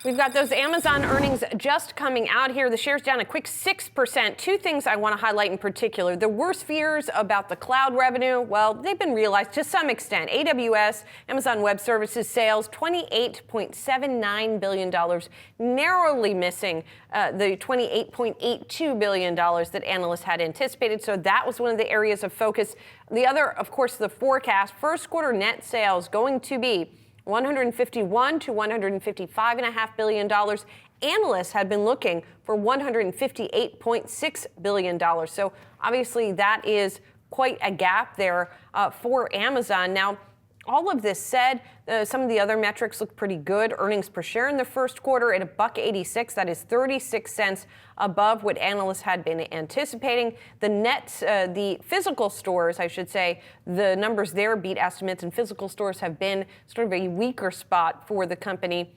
We've got those Amazon earnings just coming out here. The share's down a quick 6%. Two things I want to highlight in particular. The worst fears about the cloud revenue, well, they've been realized to some extent. AWS, Amazon Web Services sales, $28.79 billion, narrowly missing the $28.82 billion that analysts had anticipated. So that was one of the areas of focus. The other, of course, the forecast. First quarter net sales going to be $151 to $155.5 billion. Analysts had been looking for $158.6 billion. So obviously that is quite a gap there for Amazon. Now, all of this said, some of the other metrics look pretty good. Earnings per share in the first quarter at $1.86. That is 36 cents above what analysts had been anticipating. The physical stores, I should say, the numbers there beat estimates, and physical stores have been sort of a weaker spot for the company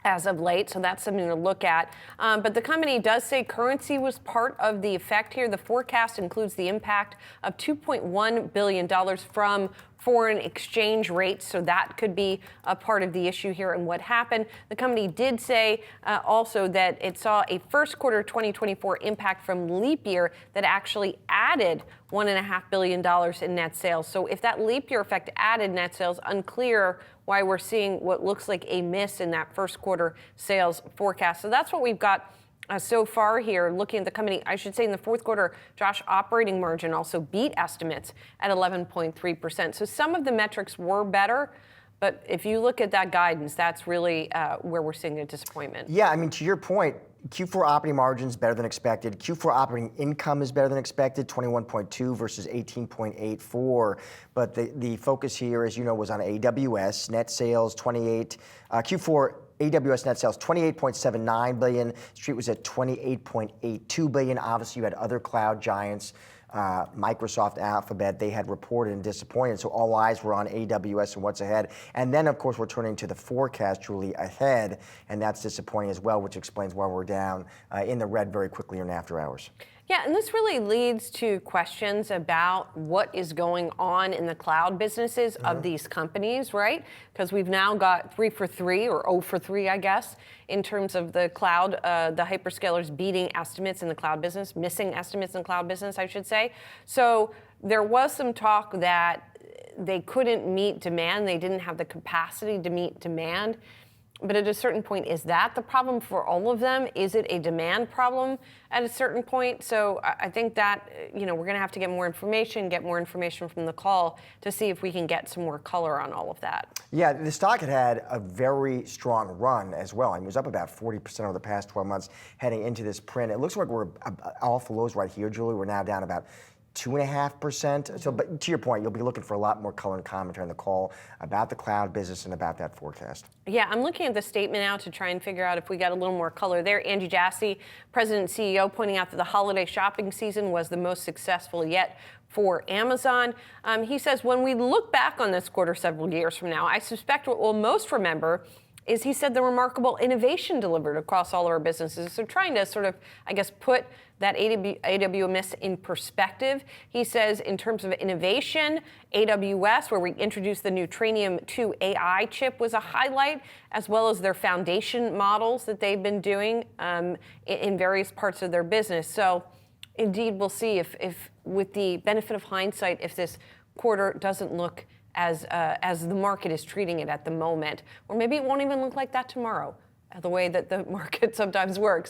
as of late, so that's something to look at. But the company does say currency was part of the effect here. The forecast includes the impact of $2.1 billion from foreign exchange rates, so that could be a part of the issue here and what happened. The company did say also that it saw a first quarter 2024 impact from leap year that actually added $1.5 billion in net sales. So if that leap year effect added net sales, unclear why we're seeing what looks like a miss in that first quarter sales forecast. So that's what we've got so far here. Looking at the company, I should say in the fourth quarter, Josh, operating margin also beat estimates at 11.3%. So some of the metrics were better, but if you look at that guidance, that's really where we're seeing the disappointment. Yeah, I mean, to your point, Q4 operating margins better than expected. Q4 operating income is better than expected, 21.2 versus 18.84. But the focus here, as you know, was on AWS net sales, Q4 AWS net sales, $28.79 billion. Street was at $28.82 billion. Obviously, you had other cloud giants, Microsoft, Alphabet, they had reported and disappointed. So all eyes were on AWS and what's ahead. And then, of course, we're turning to the forecast, Julie, ahead, and that's disappointing as well, which explains why we're down in the red very quickly in after hours. Yeah, and this really leads to questions about what is going on in the cloud businesses of these companies, right? Because we've now got 3 for 3 or 0 for 3, I guess, in terms of the cloud, the hyperscalers beating estimates in the cloud business, missing estimates in the cloud business, I should say. So there was some talk that they couldn't meet demand. They didn't have the capacity to meet demand. But at a certain point, is that the problem for all of them? Is it a demand problem at a certain point? So I think that, we're going to have to get more information from the call to see if we can get some more color on all of that. Yeah, the stock had a very strong run as well. I mean, it was up about 40% over the past 12 months heading into this print. It looks like we're off the lows right here, Julie. We're now down about 2.5%. So, but to your point, you'll be looking for a lot more color and commentary on the call about the cloud business and about that forecast. Yeah, I'm looking at the statement now to try and figure out if we got a little more color there. Andy Jassy, President and CEO, pointing out that the holiday shopping season was the most successful yet for Amazon. He says, when we look back on this quarter several years from now, I suspect what we'll most remember is, he said, the remarkable innovation delivered across all of our businesses. So trying to sort of, I guess, put that AWS in perspective. He says in terms of innovation, AWS, where we introduced the new Trainium 2 AI chip, was a highlight, as well as their foundation models that they've been doing in various parts of their business. So indeed, we'll see if with the benefit of hindsight, if this quarter doesn't look as the market is treating it at the moment, or maybe it won't even look like that tomorrow, the way that the market sometimes works.